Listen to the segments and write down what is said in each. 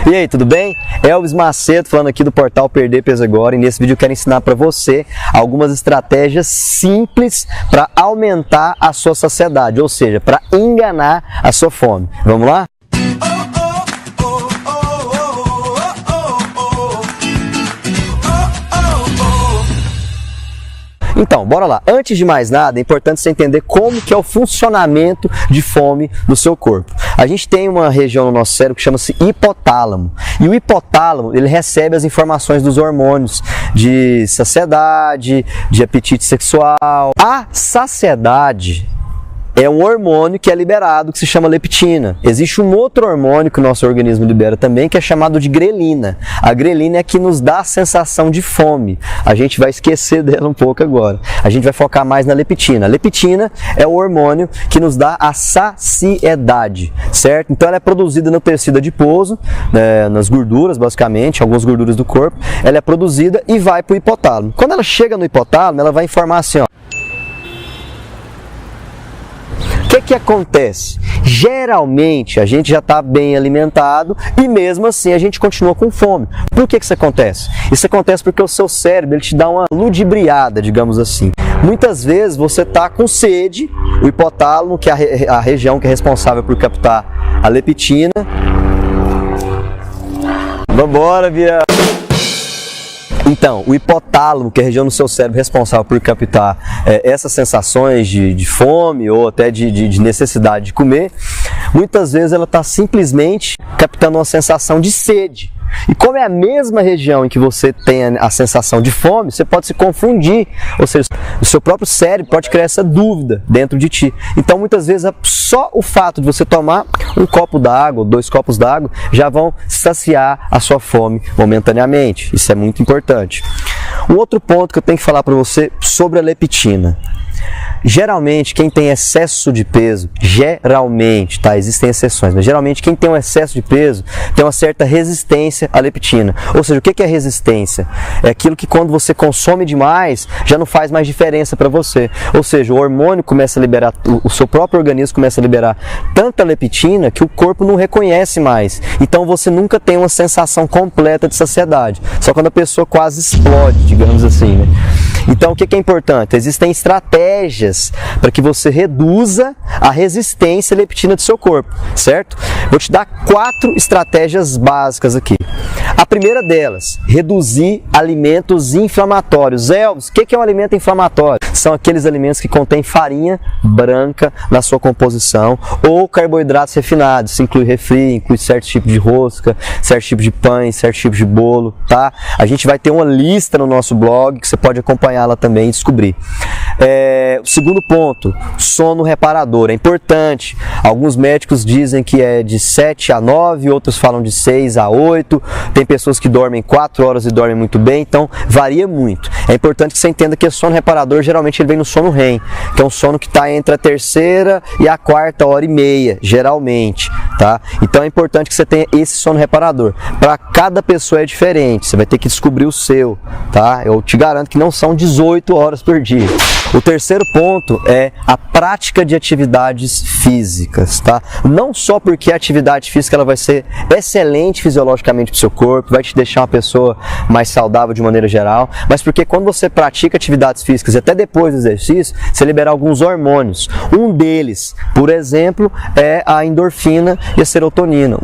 E aí, tudo bem? Elvis Macedo falando aqui do portal Perder Peso Agora, e nesse vídeo eu quero ensinar para você algumas estratégias simples para aumentar a sua saciedade, ou seja, para enganar a sua fome. Vamos lá? Então, bora lá. Antes de mais nada, é importante você entender como que é o funcionamento de fome no seu corpo. A gente tem uma região no nosso cérebro que chama-se hipotálamo. E o hipotálamo, ele recebe as informações dos hormônios de saciedade, de apetite sexual. A saciedade é um hormônio que é liberado, que se chama leptina. Existe um outro hormônio que o nosso organismo libera também, que é chamado de grelina. A grelina é que nos dá a sensação de fome. A gente vai esquecer dela um pouco agora. A gente vai focar mais na leptina. A leptina é o hormônio que nos dá a saciedade, certo? Então ela é produzida no tecido adiposo, nas gorduras, basicamente, algumas gorduras do corpo. Ela é produzida e vai para o hipotálamo. Quando ela chega no hipotálamo, ela vai informar assim, ó. O que acontece? Geralmente a gente já está bem alimentado e mesmo assim a gente continua com fome. Por que isso acontece? Isso acontece porque o seu cérebro ele te dá uma ludibriada, digamos assim. Muitas vezes você está com sede, o hipotálamo, que é a região que é responsável por captar a leptina. Vambora, Bia! Então, o hipotálamo, que é a região do seu cérebro responsável por captar essas sensações de fome ou até de necessidade de comer, muitas vezes ela está simplesmente captando uma sensação de sede. E como é a mesma região em que você tem a sensação de fome, você pode se confundir, ou seja, o seu próprio cérebro pode criar essa dúvida dentro de ti. Então muitas vezes só o fato de você tomar um copo d'água, 2 copos d'água, já vão saciar a sua fome momentaneamente. Isso é muito importante. Um outro ponto que eu tenho que falar para você sobre a leptina. Geralmente quem tem excesso de peso, geralmente, tá? Existem exceções, mas geralmente quem tem um excesso de peso tem uma certa resistência à leptina. Ou seja, o que é resistência? É aquilo que quando você consome demais, já não faz mais diferença para você. Ou seja, o hormônio começa a liberar, o seu próprio organismo começa a liberar tanta leptina que o corpo não reconhece mais. Então você nunca tem uma sensação completa de saciedade. Só quando a pessoa quase explode, digamos assim, né? Então o que é importante? Existem estratégias para que você reduza a resistência à leptina do seu corpo, certo? Vou te dar 4 estratégias básicas aqui. A primeira delas, reduzir alimentos inflamatórios. Elvis, o que é um alimento inflamatório? São aqueles alimentos que contêm farinha branca na sua composição ou carboidratos refinados. Isso inclui refri, inclui certo tipo de rosca, certo tipo de pães, certo tipo de bolo, tá? A gente vai ter uma lista no nosso blog que você pode acompanhar lá também e descobrir. O segundo ponto, sono reparador. É importante. Alguns médicos dizem que é de 7 a 9, outros falam de 6 a 8. Tem pessoas que dormem 4 horas e dormem muito bem, então varia muito. É importante que você entenda que o sono reparador geralmente ele vem no sono REM, que é um sono que está entre a 3ª e a 4ª hora e meia, geralmente, tá? Então é importante que você tenha esse sono reparador. Para cada pessoa é diferente, você vai ter que descobrir o seu, tá? Eu te garanto que não são 18 horas por dia. O terceiro ponto é a prática de atividades físicas, tá? Não só porque a atividade física ela vai ser excelente fisiologicamente para o seu corpo, vai te deixar uma pessoa mais saudável de maneira geral, mas porque quando você pratica atividades físicas, até depois do exercício, você libera alguns hormônios. Um deles, por exemplo, é a endorfina e a serotonina.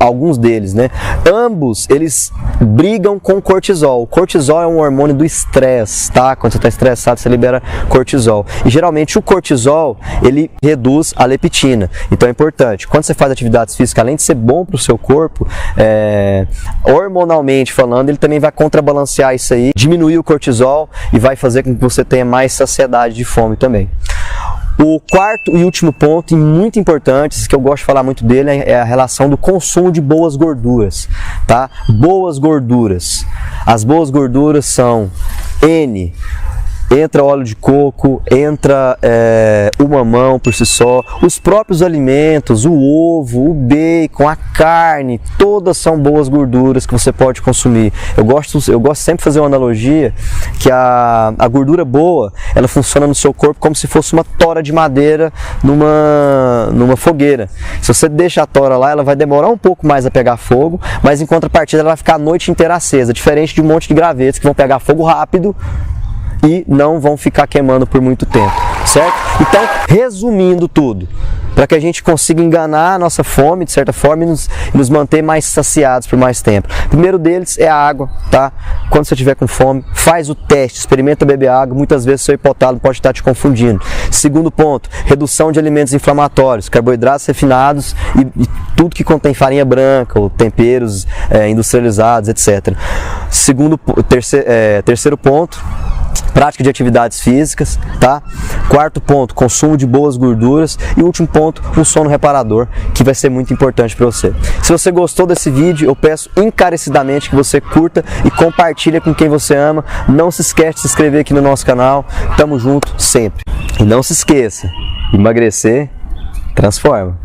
Alguns deles, né? Ambos, eles brigam com o cortisol. O cortisol é um hormônio do estresse, tá? Quando você está estressado, você libera cortisol. E geralmente o cortisol, ele reduz a leptina. Então é importante. Quando você faz atividades físicas, além de ser bom para o seu corpo, hormonalmente falando, ele também vai contrabalancear isso aí, diminuir o cortisol e vai fazer com que você tenha mais saciedade de fome também. O quarto e último ponto, e muito importante, que eu gosto de falar muito dele, é a relação do consumo de boas gorduras, tá? Boas gorduras. As boas gorduras são N, Entra óleo de coco, entra o mamão por si só, os próprios alimentos, o ovo, o bacon, a carne, todas são boas gorduras que você pode consumir. Eu gosto sempre de fazer uma analogia que a gordura boa, ela funciona no seu corpo como se fosse uma tora de madeira numa fogueira. Se você deixa a tora lá, ela vai demorar um pouco mais a pegar fogo, mas em contrapartida ela vai ficar a noite inteira acesa, diferente de um monte de gravetos que vão pegar fogo rápido e não vão ficar queimando por muito tempo, certo? Então, resumindo tudo, para que a gente consiga enganar a nossa fome, de certa forma, e nos manter mais saciados por mais tempo. O primeiro deles é a água, tá? Quando você estiver com fome, faz o teste, experimenta beber água, muitas vezes seu hipotálamo pode estar te confundindo. Segundo ponto, redução de alimentos inflamatórios, carboidratos refinados e tudo que contém farinha branca ou temperos industrializados, etc. Terceiro ponto, prática de atividades físicas, tá? Quarto ponto, consumo de boas gorduras. E último ponto, um sono reparador, que vai ser muito importante para você. Se você gostou desse vídeo, eu peço encarecidamente que você curta e compartilhe com quem você ama. Não se esquece de se inscrever aqui no nosso canal. Tamo junto sempre. E não se esqueça, emagrecer transforma.